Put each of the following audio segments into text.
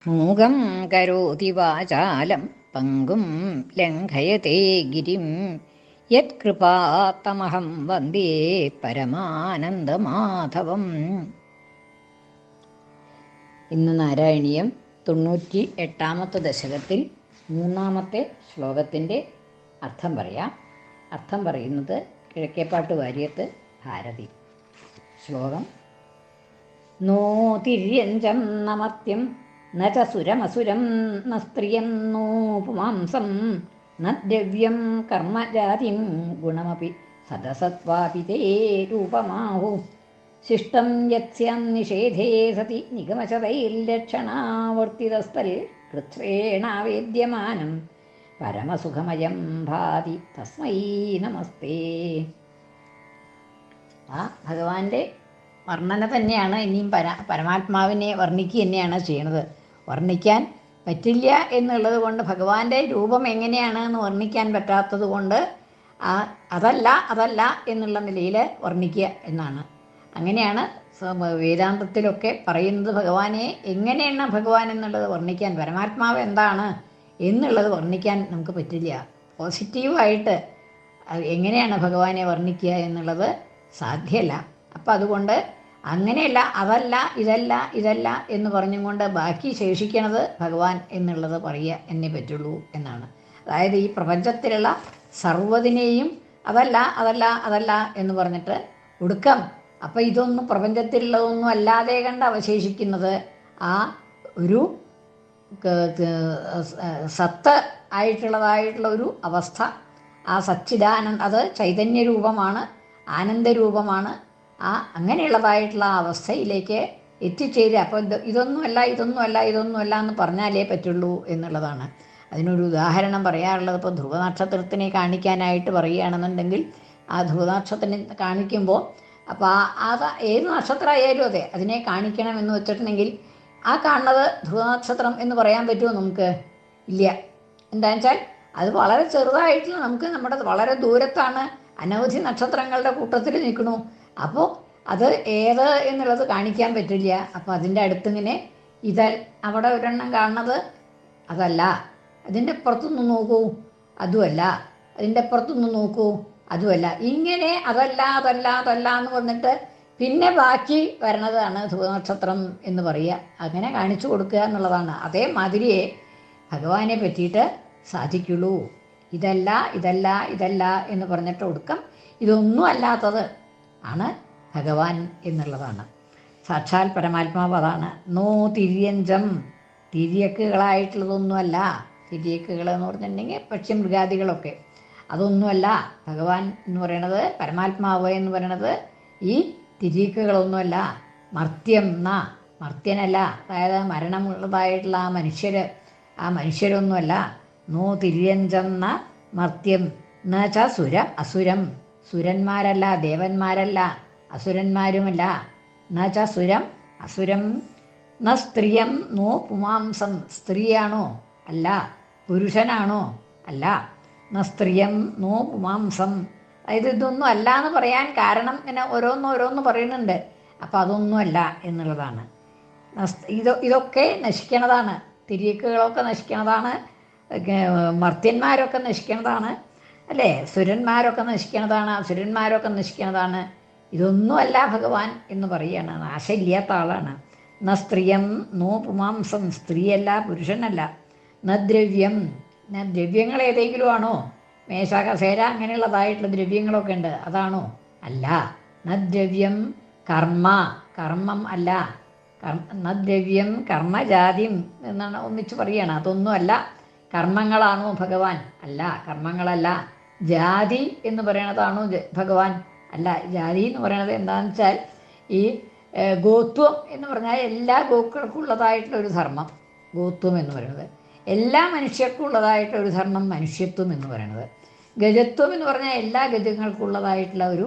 മൂകം കരോതി വാചാലം പങ്കും ലംഘയത്തെ ഗിരിം യത്കൃപാത്തമഹം വന്ദേ പരമാനന്ദമാധവം. ഇന്ന് നാരായണീയം 98-ാമത്തെ ദശകത്തിൽ 3-ാമത്തെ ശ്ലോകത്തിൻ്റെ അർത്ഥം പറയാം. അർത്ഥം പറയുന്നത് കിഴക്കേപ്പാട്ട് വാര്യത്ത് ഭാരതി. ശ്ലോകം: നോ തിര്യഞ്ചം നമത്യം ന ച സുരമസുരം ന സ്ത്രിയം നോ പുമാംസം ന ദ്രവ്യം കർമ്മജാതിം ഗുണമപി സദസത്വാപി തേ രൂപമാഹു ശിഷ്ടം യത്സ്യാം നിഷേധേ സതി നിഗമശതൈർലക്ഷണാവർത്തിതസ്ഥൽ കൃച്ഛ്രേണാവേദ്യമാനം പരമസുഖമയം ഭാതി തസ്മൈ നമസ്തേ. ആ ഭഗവാന്റെ വർണ്ണന തന്നെയാണ് ഇനിയും പരമാത്മാവിനെ വർണ്ണിക്കുക തന്നെയാണ് ചെയ്യണത്. വർണ്ണിക്കാൻ പറ്റില്ല എന്നുള്ളത് കൊണ്ട്, ഭഗവാന്റെ രൂപം എങ്ങനെയാണ് എന്ന് വർണ്ണിക്കാൻ പറ്റാത്തത് കൊണ്ട് അതല്ല എന്നുള്ള നിലയിൽ വർണ്ണിക്കുക എന്നാണ്. അങ്ങനെയാണ് വേദാന്തത്തിലൊക്കെ പറയുന്നത്. ഭഗവാനെ എങ്ങനെയാണ് ഭഗവാൻ എന്നുള്ളത് വർണ്ണിക്കാൻ, പരമാത്മാവ് എന്താണ് എന്നുള്ളത് വർണ്ണിക്കാൻ നമുക്ക് പറ്റില്ല. പോസിറ്റീവായിട്ട് എങ്ങനെയാണ് ഭഗവാനെ വർണ്ണിക്കുക എന്നുള്ളത് സാധ്യമല്ല. അപ്പം അതുകൊണ്ട് അങ്ങനെയല്ല, ഇതല്ല എന്ന് പറഞ്ഞും കൊണ്ട് ബാക്കി ശേഷിക്കണത് ഭഗവാൻ എന്നുള്ളത് പറയുക എന്നേ പറ്റുള്ളൂ എന്നാണ്. അതായത് ഈ പ്രപഞ്ചത്തിലുള്ള സർവ്വതിനെയും അതല്ല എന്ന് പറഞ്ഞിട്ട് ഒടുക്കം അപ്പം ഇതൊന്നും പ്രപഞ്ചത്തിലുള്ളതൊന്നും അല്ലാതെ കണ്ട് അവശേഷിക്കുന്നത് ആ ഒരു സത്ത് ആയിട്ടുള്ള ഒരു അവസ്ഥ. ആ സച്ചിദാനന്ദ, അത് ചൈതന്യരൂപമാണ്, ആനന്ദരൂപമാണ്. ആ അങ്ങനെയുള്ളതായിട്ടുള്ള ആ അവസ്ഥയിലേക്ക് എത്തിച്ചേരുക. അപ്പോൾ ഇതൊന്നുമല്ല എന്ന് പറഞ്ഞാലേ പറ്റുള്ളൂ എന്നുള്ളതാണ്. അതിനൊരു ഉദാഹരണം പറയാറുള്ളത്, ഇപ്പോൾ ധ്രുവനക്ഷത്രത്തിനെ കാണിക്കാനായിട്ട് പറയുകയാണെന്നുണ്ടെങ്കിൽ, ആ ധ്രുവനക്ഷത്രത്തിനെ കാണിക്കുമ്പോൾ അപ്പോൾ അത് ഏത് നക്ഷത്രമായാലും അതെ, അതിനെ കാണിക്കണം എന്ന് വെച്ചിട്ടുണ്ടെങ്കിൽ ആ കാണുന്നത് ധ്രുവനക്ഷത്രം എന്ന് പറയാൻ പറ്റുമോ നമുക്ക്? ഇല്ല. എന്താണെന്ന് വെച്ചാൽ അത് വളരെ ചെറുതായിട്ടുള്ള, നമുക്ക് നമ്മുടെ വളരെ ദൂരത്താണ്, അനവധി നക്ഷത്രങ്ങളുടെ കൂട്ടത്തിൽ നിൽക്കണു. അപ്പോൾ അത് ഏത് എന്നുള്ളത് കാണിക്കാൻ പറ്റില്ല. അപ്പോൾ അതിൻ്റെ അടുത്തിങ്ങനെ അവിടെ ഒരെണ്ണം കാണുന്നത് അതല്ല, അതിൻ്റെ അപ്പുറത്തൊന്ന് നോക്കൂ അതുമല്ല, അതിൻ്റെ അപ്പുറത്തൊന്ന് നോക്കൂ അതുമല്ല, ഇങ്ങനെ അതല്ല എന്ന് പറഞ്ഞിട്ട് പിന്നെ ബാക്കി വരണതാണ് ധ്രുവനക്ഷത്രം എന്ന് പറയുക. അങ്ങനെ കാണിച്ചു കൊടുക്കുക എന്നുള്ളതാണ്. അതേമാതിരിയെ ഭഗവാനെ പറ്റിയിട്ട് സാധിക്കുള്ളൂ. ഇതല്ല എന്ന് പറഞ്ഞിട്ട് ഒടുക്കം ഇതൊന്നും അല്ലാത്തത് ആണ് ഭഗവാൻ എന്നുള്ളതാണ്. സാക്ഷാൽ പരമാത്മാവ് അതാണ്. നോ തിര്യഞ്ചം, തിര്യക്കുകളായിട്ടുള്ളതൊന്നുമല്ല. തിര്യക്കുകൾ എന്ന് പറഞ്ഞിട്ടുണ്ടെങ്കിൽ പക്ഷിമൃഗാദികളൊക്കെ, അതൊന്നുമല്ല ഭഗവാൻ എന്ന് പറയണത്. പരമാത്മാവ് എന്ന് പറയണത് ഈ തിര്യക്കുകളൊന്നുമല്ല. മർത്യനല്ല, അതായത് മരണമുള്ളതായിട്ടുള്ള ആ മനുഷ്യരൊന്നുമല്ല. നോ തിര്യഞ്ചം ന മർത്യം ന ച അസുരം, സുരന്മാരല്ല, ദേവന്മാരല്ല, അസുരന്മാരുമല്ല. ന ച അസുരം ന സ്ത്രീയം നോ പുമാംസം, സ്ത്രീയാണോ? അല്ല. പുരുഷനാണോ? അല്ല. ന സ്ത്രീയം നോ പുമാംസം. അതായത് ഇതൊന്നും അല്ല എന്ന് പറയാൻ കാരണം ഇങ്ങനെ ഓരോന്ന് പറയുന്നുണ്ട്. അപ്പം അതൊന്നും അല്ല എന്നുള്ളതാണ്. ഇതൊക്കെ നശിക്കണതാണ്. തിര്യക്കുകളൊക്കെ നശിക്കണതാണ്, മർത്യന്മാരൊക്കെ നശിക്കണതാണ്, അല്ലേ? സുരന്മാരൊക്കെ നശിക്കണതാണ്, അസുരന്മാരൊക്കെ നശിക്കണതാണ്. ഇതൊന്നുമല്ല ഭഗവാൻ എന്ന് പറയുകയാണ്. നാശമില്ലാത്ത ആളാണ്. ന സ്ത്രീയം നോ പുമാംസം, സ്ത്രീയല്ല, പുരുഷനല്ല. ന ദ്രവ്യങ്ങൾ ഏതെങ്കിലും ആണോ? മേശ, കസേര അങ്ങനെയുള്ളതായിട്ടുള്ള ദ്രവ്യങ്ങളൊക്കെ ഉണ്ട്, അതാണോ? അല്ല. ന ദ്രവ്യം കർമ്മം അല്ല. ന ദ്രവ്യം കർമ്മജാതിം എന്നാണ് ഒന്നിച്ച് പറയുകയാണ്. അതൊന്നും അല്ല. കർമ്മങ്ങളാണോ ഭഗവാൻ? അല്ല, കർമ്മങ്ങളല്ല. ജാതി എന്ന് പറയണതാണോ ഭഗവാൻ? അല്ല. ജാതി എന്ന് പറയണത് എന്താണെന്ന് വെച്ചാൽ ഈ ഗോത്വം എന്ന് പറഞ്ഞാൽ എല്ലാ ഗോക്കൾക്കും ഉള്ളതായിട്ടുള്ള ഒരു ധർമ്മം ഗോത്വം എന്ന് പറയുന്നത്. എല്ലാ മനുഷ്യർക്കും ഉള്ളതായിട്ടുള്ള ഒരു ധർമ്മം മനുഷ്യത്വം എന്ന് പറയുന്നത്. ഗജത്വം എന്ന് പറഞ്ഞാൽ എല്ലാ ഗജങ്ങൾക്കും ഉള്ളതായിട്ടുള്ള ഒരു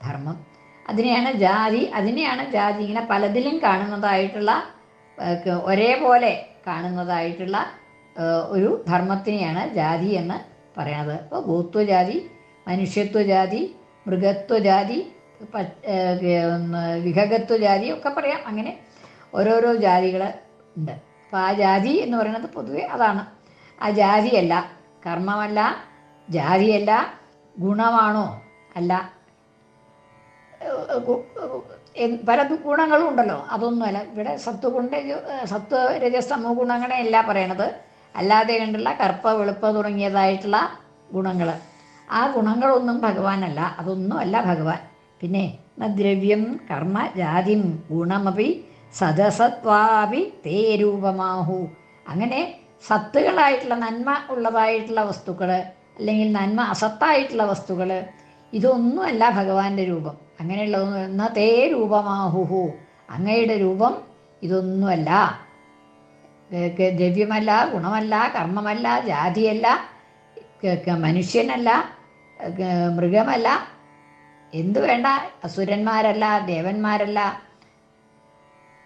ധർമ്മം. അതിനെയാണ് ജാതി. ഇങ്ങനെ പലതിലും കാണുന്നതായിട്ടുള്ള, ഒരേപോലെ കാണുന്നതായിട്ടുള്ള ഒരു ധർമ്മത്തിനെയാണ് ജാതി എന്ന് പറയണത്. അപ്പോൾ ഗോത്വജാതി, മനുഷ്യത്വജാതി, മൃഗത്വജാതി, വിഹഗത്വജാതി ഒക്കെ പറയാം. അങ്ങനെ ഓരോരോ ജാതികൾ ഉണ്ട്. അപ്പം ആ ജാതി എന്ന് പറയുന്നത് പൊതുവെ അതാണ്. ആ ജാതിയല്ല, കർമ്മമല്ല, ജാതിയല്ല, ഗുണമാണോ അല്ല, പല ഗുണങ്ങളും ഉണ്ടല്ലോ, അതൊന്നുമല്ല. ഇവിടെ സത്വ രജസ് തമോ ഗുണങ്ങളെയല്ല പറയണത്, അല്ലാതെ കണ്ടുള്ള കറുപ്പ വെളുപ്പ തുടങ്ങിയതായിട്ടുള്ള ഗുണങ്ങൾ. ആ ഗുണങ്ങളൊന്നും ഭഗവാനല്ല, അതൊന്നുമല്ല ഭഗവാൻ. പിന്നെ ദ്രവ്യം കർമ്മ ജാതിം ഗുണമപി സദസത്വാപി തേ രൂപമാഹു. അങ്ങനെ സത്തുകളായിട്ടുള്ള നന്മ ഉള്ളതായിട്ടുള്ള വസ്തുക്കൾ, അല്ലെങ്കിൽ നന്മ അസത്തായിട്ടുള്ള വസ്തുക്കൾ, ഇതൊന്നുമല്ല ഭഗവാന്റെ രൂപം. അങ്ങനെയുള്ളതൊന്നും തേ രൂപമാഹുഹു, അങ്ങയുടെ രൂപം ഇതൊന്നുമല്ല. ദ്രവ്യമല്ല, ഗുണമല്ല, കർമ്മമല്ല, ജാതിയല്ല, മനുഷ്യനല്ല, മൃഗമല്ല, എന്തു വേണ്ട, അസുരന്മാരല്ല, ദേവന്മാരല്ല,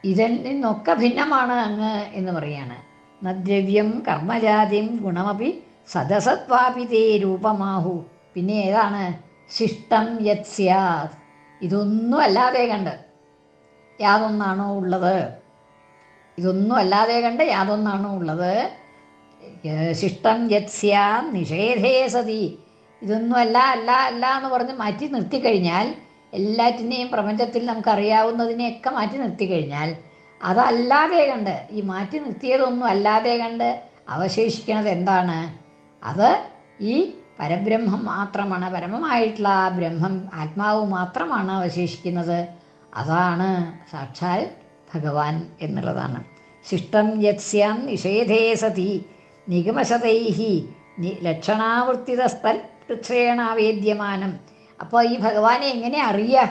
ഇതിൽ നിന്നൊക്കെ ഭിന്നമാണ് അങ്ങ് എന്ന് പറയാണ്. നദ്രവ്യം കർമ്മജാതിം ഗുണമപി സദസത്വാപി തേ രൂപമാഹു. പിന്നെ ഏതാണ്? ശിഷ്ടം യത് സ്യാത്, ഇതൊന്നും അല്ലാതെ കണ്ട് യാതൊന്നാണോ ഉള്ളത്, ഇതൊന്നും അല്ലാതെ കണ്ട് യാതൊന്നാണോ ഉള്ളത്. ശിഷ്ടം യത് സ്യാം നിഷേധേ സതി, ഇതൊന്നും അല്ല അല്ല അല്ല എന്ന് പറഞ്ഞ് മാറ്റി നിർത്തിക്കഴിഞ്ഞാൽ, എല്ലാറ്റിനെയും പ്രപഞ്ചത്തിൽ നമുക്കറിയാവുന്നതിനെയൊക്കെ മാറ്റി നിർത്തിക്കഴിഞ്ഞാൽ, അതല്ലാതെ കണ്ട്, ഈ മാറ്റി നിർത്തിയതൊന്നും അല്ലാതെ കണ്ട് അവശേഷിക്കുന്നത് എന്താണ്? അത് ഈ പരബ്രഹ്മം മാത്രമാണ്, പരമമായിട്ടുള്ള ആ ബ്രഹ്മം ആത്മാവ് മാത്രമാണ് അവശേഷിക്കുന്നത്. അതാണ് സാക്ഷാൽ ഭഗവാൻ എന്നുള്ളതാണ്. ശിഷ്ടം യത്സ്യാം നിഷേധേ സതി നിഗമശതൈഹി ലക്ഷണാവൃത്തിതസ്ഥൽ പൃച്ഛേണാവേദ്യമാനം. അപ്പോൾ ഈ ഭഗവാനെ എങ്ങനെ അറിയാം?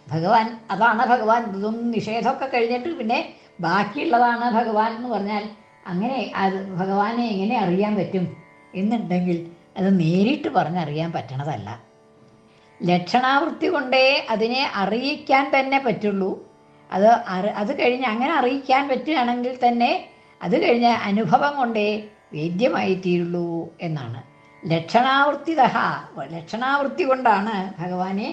ഭഗവാൻ അതാണ് ഭഗവാൻ. ഇതും നിഷേധമൊക്കെ കഴിഞ്ഞിട്ട് പിന്നെ ബാക്കിയുള്ളതാണ് ഭഗവാൻ എന്ന് പറഞ്ഞാൽ, അങ്ങനെ അത് ഭഗവാനെ എങ്ങനെ അറിയാൻ പറ്റും എന്നുണ്ടെങ്കിൽ അത് നേരിട്ട് പറഞ്ഞറിയാൻ പറ്റണതല്ല. ലക്ഷണാവൃത്തി കൊണ്ടേ അതിനെ അറിയിക്കാൻ തന്നെ പറ്റുള്ളൂ. അത് കഴിഞ്ഞ് അങ്ങനെ അറിയിക്കാൻ പറ്റുകയാണെങ്കിൽ തന്നെ അത് കഴിഞ്ഞ് അനുഭവം കൊണ്ടേ വേദ്യമായി തീരുള്ളൂ എന്നാണ്. ലക്ഷണാവൃത്തി കൊണ്ടാണ് ഭഗവാനെ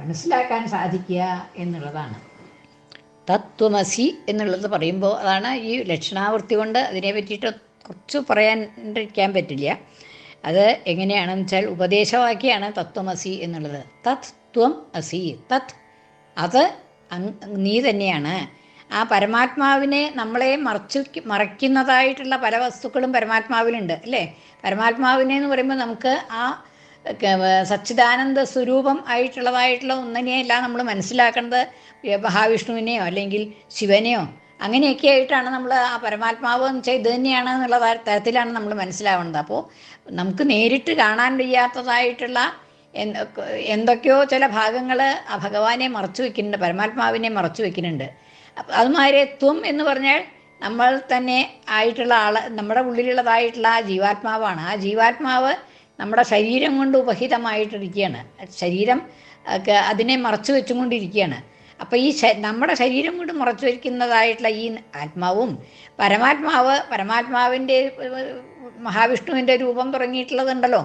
മനസ്സിലാക്കാൻ സാധിക്കുക എന്നുള്ളതാണ്. തത്വമസി എന്നുള്ളത് പറയുമ്പോൾ അതാണ് ഈ ലക്ഷണാവൃത്തി കൊണ്ട് അതിനെ പറ്റിയിട്ട് കുറച്ച് പറയാണ്ടിരിക്കാൻ പറ്റില്ല. അത് എങ്ങനെയാണെന്ന് വെച്ചാൽ ഉപദേശവാക്യമാണ് തത്വമസി എന്നുള്ളത്. തത് ത്വം അസി, തത് അത് നീ തന്നെയാണ്. ആ പരമാത്മാവിനെ നമ്മളെ മറയ്ക്കുന്നതായിട്ടുള്ള പല വസ്തുക്കളും പരമാത്മാവിലുണ്ട് അല്ലേ? പരമാത്മാവിനെ എന്ന് പറയുമ്പോൾ നമുക്ക് ആ സച്ചിദാനന്ദ സ്വരൂപം ആയിട്ടുള്ളതായിട്ടുള്ള ഒന്നിനെയല്ല നമ്മൾ മനസ്സിലാക്കേണ്ടത്. മഹാവിഷ്ണുവിനെയോ അല്ലെങ്കിൽ ശിവനെയോ അങ്ങനെയൊക്കെ ആയിട്ടാണ് നമ്മൾ ആ പരമാത്മാവ് എന്ന് വെച്ചാൽ ഇത് തന്നെയാണ് എന്നുള്ള തരത്തിലാണ് നമ്മൾ മനസ്സിലാവുന്നത്. അപ്പോൾ നമുക്ക് നേരിട്ട് കാണാൻ വയ്യാത്തതായിട്ടുള്ള എന്തൊക്കെയോ ചില ഭാഗങ്ങൾ ആ ഭഗവാനെ മറച്ചു വയ്ക്കുന്നുണ്ട്, പരമാത്മാവിനെ മറച്ചു വയ്ക്കുന്നുണ്ട്. അതുമാതിരി ത്വം എന്ന് പറഞ്ഞാൽ നമ്മൾ തന്നെ ആയിട്ടുള്ള നമ്മുടെ ഉള്ളിലുള്ളതായിട്ടുള്ള ആ ജീവാത്മാവാണ്. ആ ജീവാത്മാവ് നമ്മുടെ ശരീരം കൊണ്ട് ഉപഹിതമായിട്ടിരിക്കുകയാണ്. ശരീരം അതിനെ മറച്ചു വെച്ചുകൊണ്ടിരിക്കുകയാണ്. അപ്പോൾ ഈ നമ്മുടെ ശരീരം കൊണ്ട് മറച്ചു വയ്ക്കുന്നതായിട്ടുള്ള ഈ ആത്മാവും പരമാത്മാവിൻ്റെ മഹാവിഷ്ണുവിൻ്റെ രൂപം തുടങ്ങിയിട്ടുള്ളതുണ്ടല്ലോ,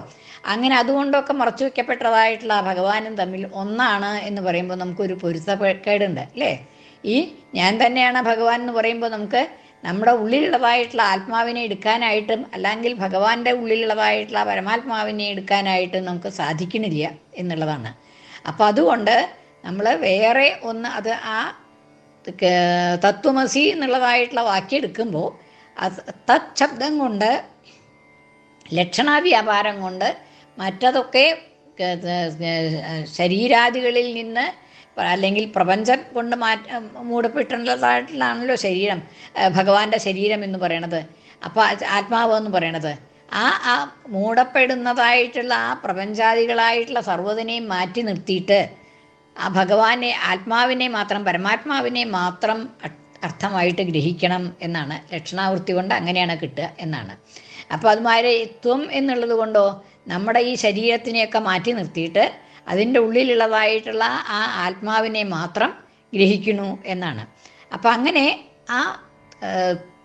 അങ്ങനെ അതുകൊണ്ടൊക്കെ മറച്ചു വയ്ക്കപ്പെട്ടതായിട്ടുള്ള ഭഗവാനും തമ്മിൽ ഒന്നാണ് എന്ന് പറയുമ്പോൾ നമുക്കൊരു പൊരുത്തക്കേടുണ്ട് അല്ലേ? ഈ ഞാൻ തന്നെയാണ് ഭഗവാൻ എന്ന് പറയുമ്പോൾ നമുക്ക് നമ്മുടെ ഉള്ളിലുള്ളതായിട്ടുള്ള ആത്മാവിനെ എടുക്കാനായിട്ടും അല്ലെങ്കിൽ ഭഗവാന്റെ ഉള്ളിലുള്ളതായിട്ടുള്ള പരമാത്മാവിനെ എടുക്കാനായിട്ടും നമുക്ക് സാധിക്കണില്ല എന്നുള്ളതാണ്. അപ്പോൾ അതുകൊണ്ട് നമ്മൾ വേറെ ഒന്ന് അത് ആ തത്വമസി എന്നുള്ളതായിട്ടുള്ള വാക്യം എടുക്കുമ്പോൾ തത് ശബ്ദം കൊണ്ട് ലക്ഷണാവ്യാപാരം കൊണ്ട് മറ്റതൊക്കെ ശരീരാദികളിൽ നിന്ന് അല്ലെങ്കിൽ പ്രപഞ്ചം കൊണ്ട് മൂടപ്പെട്ടുള്ളതായിട്ടുള്ളതാണല്ലോ ശരീരം, ഭഗവാന്റെ ശരീരം എന്ന് പറയണത്. അപ്പോൾ ആത്മാവ് എന്ന് പറയണത് ആ മൂടപ്പെടുന്നതായിട്ടുള്ള ആ പ്രപഞ്ചാദികളായിട്ടുള്ള സർവ്വതിനെയും മാറ്റി നിർത്തിയിട്ട് ആ ഭഗവാനെ ആത്മാവിനെ മാത്രം പരമാത്മാവിനെ മാത്രം അർത്ഥമായിട്ട് ഗ്രഹിക്കണം എന്നാണ്. ലക്ഷണാവൃത്തി കൊണ്ട് അങ്ങനെയാണ് കിട്ടുക എന്നാണ്. അപ്പോൾ അതുമാതിരി ത്വം എന്നുള്ളത് കൊണ്ടോ നമ്മുടെ ഈ ശരീരത്തിനെയൊക്കെ മാറ്റി നിർത്തിയിട്ട് അതിൻ്റെ ഉള്ളിലുള്ളതായിട്ടുള്ള ആ ആത്മാവിനെ മാത്രം ഗ്രഹിക്കണു എന്നാണ്. അപ്പം അങ്ങനെ ആ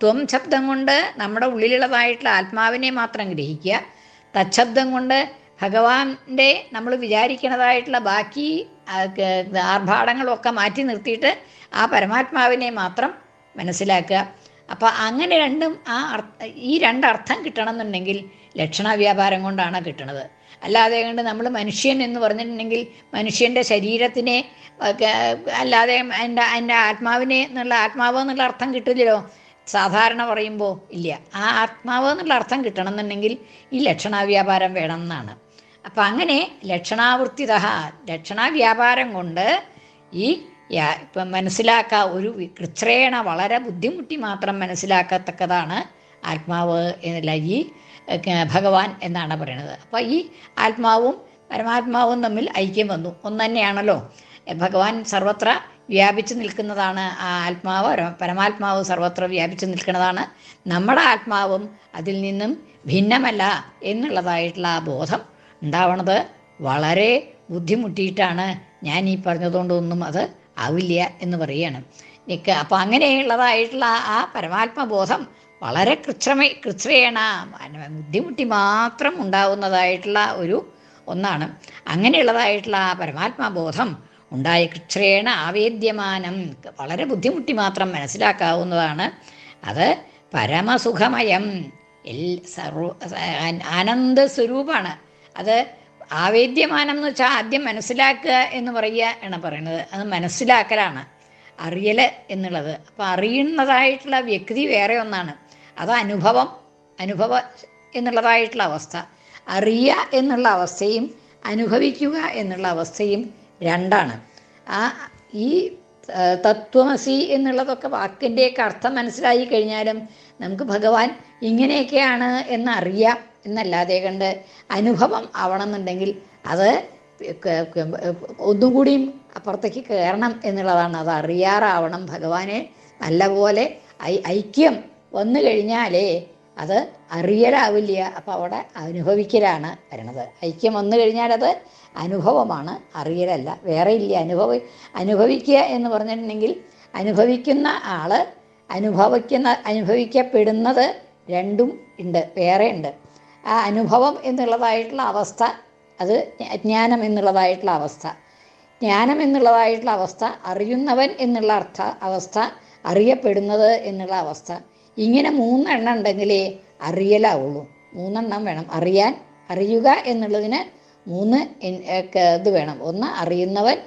ത്വം ശബ്ദം കൊണ്ട് നമ്മുടെ ഉള്ളിലുള്ളതായിട്ടുള്ള ആത്മാവിനെ മാത്രം ഗ്രഹിക്കുക. തച്ഛബ്ദം കൊണ്ട് ഭഗവാന്റെ നമ്മൾ വിചാരിക്കുന്നതായിട്ടുള്ള ബാക്കി ആർഭാടങ്ങളൊക്കെ മാറ്റി നിർത്തിയിട്ട് ആ പരമാത്മാവിനെ മാത്രം മനസ്സിലാക്കുക. അപ്പോൾ അങ്ങനെ ഈ രണ്ടർത്ഥം കിട്ടണം എന്നുണ്ടെങ്കിൽ ലക്ഷണ വ്യാപാരം കൊണ്ടാണ് കിട്ടണത്. അല്ലാതെ കണ്ട് നമ്മൾ മനുഷ്യൻ എന്ന് പറഞ്ഞിട്ടുണ്ടെങ്കിൽ മനുഷ്യൻ്റെ ശരീരത്തിനെ അല്ലാതെ എൻ്റെ ആത്മാവിനെ ആത്മാവ് എന്നുള്ള അർത്ഥം കിട്ടില്ലല്ലോ സാധാരണ പറയുമ്പോൾ. ഇല്ല, ആ ആത്മാവ് എന്നുള്ള അർത്ഥം കിട്ടണം എന്നുണ്ടെങ്കിൽ ഈ ലക്ഷണാവ്യാപാരം വേണം എന്നാണ്. അപ്പം അങ്ങനെ ലക്ഷണാവ്യാപാരം കൊണ്ട് ഈ ഇപ്പം ഒരു കൃച്ഛ്രേണ വളരെ ബുദ്ധിമുട്ടി മാത്രം മനസ്സിലാക്കത്തക്കതാണ് ആത്മാവ് എന്നല്ല ഈ ഭഗവാൻ എന്നാണ് പറയുന്നത്. അപ്പോൾ ഈ ആത്മാവും പരമാത്മാവും തമ്മിൽ ഐക്യം വന്നു. ഒന്ന് തന്നെയാണല്ലോ. ഭഗവാൻ സർവത്ര വ്യാപിച്ചു നിൽക്കുന്നതാണ്. ആ ആത്മാവ് പരമാത്മാവ് സർവത്ര വ്യാപിച്ചു നിൽക്കുന്നതാണ്. നമ്മുടെ ആത്മാവും അതിൽ നിന്നും ഭിന്നമല്ല എന്നുള്ളതായിട്ടുള്ള ആ ബോധം ഉണ്ടാവണത് വളരെ ബുദ്ധിമുട്ടിയിട്ടാണ്. ഞാൻ ഈ പറഞ്ഞതുകൊണ്ടൊന്നും അത് ആവില്ല എന്ന് പറയുകയാണ്. അപ്പോൾ അങ്ങനെയുള്ളതായിട്ടുള്ള ആ പരമാത്മബോധം വളരെ കൃച്ഛ്രേണ ബുദ്ധിമുട്ടി മാത്രം ഉണ്ടാവുന്നതായിട്ടുള്ള ഒന്നാണ്. അങ്ങനെയുള്ളതായിട്ടുള്ള ആ പരമാത്മബോധം ഉണ്ടായ കൃച്ഛ്രേണ ആവേദ്യമാനം വളരെ ബുദ്ധിമുട്ടി മാത്രം മനസ്സിലാക്കാവുന്നതാണ്. അത് പരമസുഖമയം ആനന്ദ സ്വരൂപമാണ്. അത് ആവേദ്യമാനം എന്ന് വെച്ചാൽ ആദ്യം മനസ്സിലാക്കുക എന്ന് ആണ് പറയുന്നത്. അത് മനസ്സിലാക്കലാണ്, അറിയൽ എന്നുള്ളത്. അപ്പോൾ അറിയുന്നതായിട്ടുള്ള വ്യക്തി വേറെ ഒന്നാണ്. അത് അനുഭവം എന്നുള്ളതായിട്ടുള്ള അവസ്ഥ. അറിയുക എന്നുള്ള അവസ്ഥയും അനുഭവിക്കുക എന്നുള്ള അവസ്ഥയും രണ്ടാണ്. ഈ തത്വമസി എന്നുള്ളതൊക്കെ വാക്കിൻ്റെയൊക്കെ അർത്ഥം മനസ്സിലായി കഴിഞ്ഞാലും നമുക്ക് ഭഗവാൻ ഇങ്ങനെയൊക്കെയാണ് എന്നറിയാം എന്നല്ലാതെ കണ്ട് അനുഭവം ആവണമെന്നുണ്ടെങ്കിൽ അത് ഒന്നുകൂടിയും അപ്പുറത്തേക്ക് കയറണം എന്നുള്ളതാണ്. അത് അറിയാറാവണം ഭഗവാനെ നല്ലപോലെ. ഐക്യം വന്നു കഴിഞ്ഞാലേ അത് അറിയലാവില്ല. അപ്പോൾ അവിടെ അനുഭവിക്കലാണ് വരണത്. ഐക്യം വന്നു കഴിഞ്ഞാൽ അത് അനുഭവമാണ്, അറിയലല്ല. വേറെ ഇല്ല. അനുഭവിക്കുക എന്ന് പറഞ്ഞിട്ടുണ്ടെങ്കിൽ അനുഭവിക്കുന്ന ആൾ അനുഭവിക്കപ്പെടുന്നത് രണ്ടും ഉണ്ട്, വേറെ ഉണ്ട്. ആ അനുഭവം എന്നുള്ളതായിട്ടുള്ള അവസ്ഥ അത് ജ്ഞാനം എന്നുള്ളതായിട്ടുള്ള അവസ്ഥ. ജ്ഞാനം എന്നുള്ളതായിട്ടുള്ള അവസ്ഥ, അറിയുന്നവൻ എന്നുള്ള അവസ്ഥ, അറിയപ്പെടുന്നത് എന്നുള്ള അവസ്ഥ. ഇങ്ങനെ 3 എണ്ണം ഉണ്ടെങ്കിലേ അറിയലാവുള്ളൂ. 3 എണ്ണം വേണം. അറിയുക എന്നുള്ളതിന് 3 ഇത് വേണം. ഒന്ന് അറിയുന്നവൻ,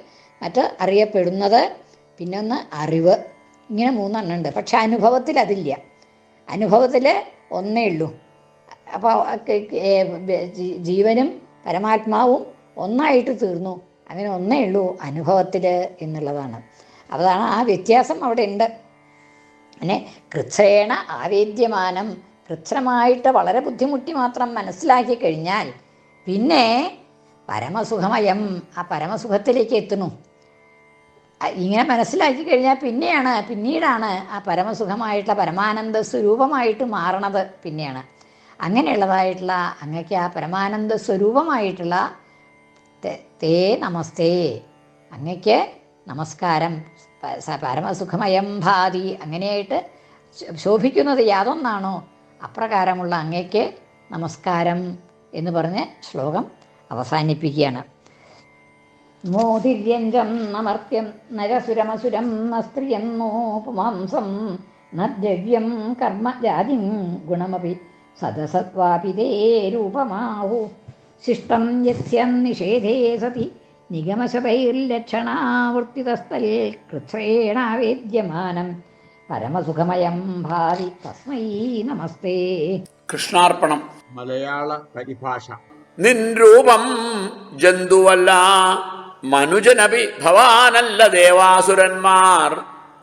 മറ്റ് അറിയപ്പെടുന്നത്, പിന്നെ ഒന്ന് അറിവ്. ഇങ്ങനെ 3 എണ്ണം ഉണ്ട്. പക്ഷെ അനുഭവത്തിൽ അതില്ല. അനുഭവത്തിൽ ഒന്നേ ഉള്ളൂ. അപ്പോൾ ജീവനും പരമാത്മാവും ഒന്നായിട്ട് തീർന്നു. അങ്ങനെ ഒന്നേ ഉള്ളൂ അനുഭവത്തിൽ എന്നുള്ളതാണ്. അതാണ് ആ വ്യത്യാസം അവിടെ ഉണ്ട്. അങ്ങനെ കൃച്ഛ്രേണ ആവേദ്യമാനം, കൃച്ഛ്രമായിട്ട് വളരെ ബുദ്ധിമുട്ടി മാത്രം മനസ്സിലാക്കി കഴിഞ്ഞാൽ പിന്നെ പരമസുഖമയം, ആ പരമസുഖത്തിലേക്ക് എത്തുന്നു. ഇങ്ങനെ മനസ്സിലാക്കി കഴിഞ്ഞാൽ പിന്നീടാണ് ആ പരമസുഖമായിട്ടുള്ള പരമാനന്ദ സ്വരൂപമായിട്ട് മാറണത്. പിന്നെയാണ് അങ്ങനെയുള്ളതായിട്ടുള്ള അങ്ങക്ക് ആ പരമാനന്ദ സ്വരൂപമായിട്ടുള്ള തേ നമസ്തേ, അങ്ങക്ക് നമസ്കാരം. പരമസുഖമയം ഭാതി, അങ്ങനെയായിട്ട് ശോഭിക്കുന്നത് യാതൊന്നാണോ അപ്രകാരമുള്ള അങ്ങയ്ക്ക് നമസ്കാരം എന്ന് പറഞ്ഞ് ശ്ലോകം അവസാനിപ്പിക്കുകയാണ്. മോതിര്യഞ്ജം നമർത്യം നരസുരമസുരം നസ്ത്രിയം നോ പുമാംസം നദ്രവ്യം കർമ്മജാതിം ഗുണമപി സദസത്വാപി തേ രൂപമാഹു ശിഷ്ടം യസ്യം നിഷേധേ സതി നിഗമശതൈർലക്ഷണാവർത്തിതസ്ഥൽ കൃച്ഛ്രേണാവേദ്യമാനം പരമസുഖമയം ഭാതി തസ്മൈ നമസ്തേ. കൃഷ്ണാർപ്പണം. മലയാള പരിഭാഷ. നിൻ രൂപം ജന്തുവല്ല, മനുജനപി ഭവാനല്ല ദേവാസുരന്മാർ.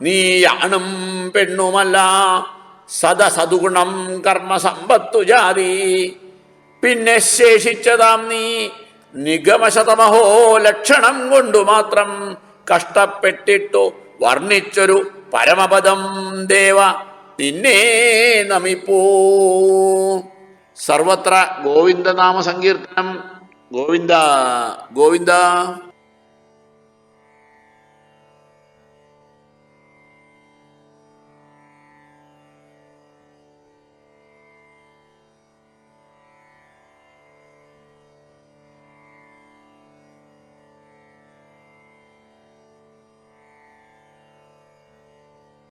നീയാണും പെണ്ണുമല്ല, സദസദുഗുണം കർമ്മസമ്പത്തു ജാതി. പിന്നെ ശേഷിച്ചതാം നീ നിഗമശതമഹോ ലക്ഷണം കൊണ്ടു മാത്രം കഷ്ടപ്പെട്ടിട്ടു വർണ്ണിച്ചൊരു പരമപദം ദേവ നിന്നെ നമിപ്പൂ. സർവത്ര ഗോവിന്ദനാമ സങ്കീർത്തനം. ഗോവിന്ദ ഗോവിന്ദ.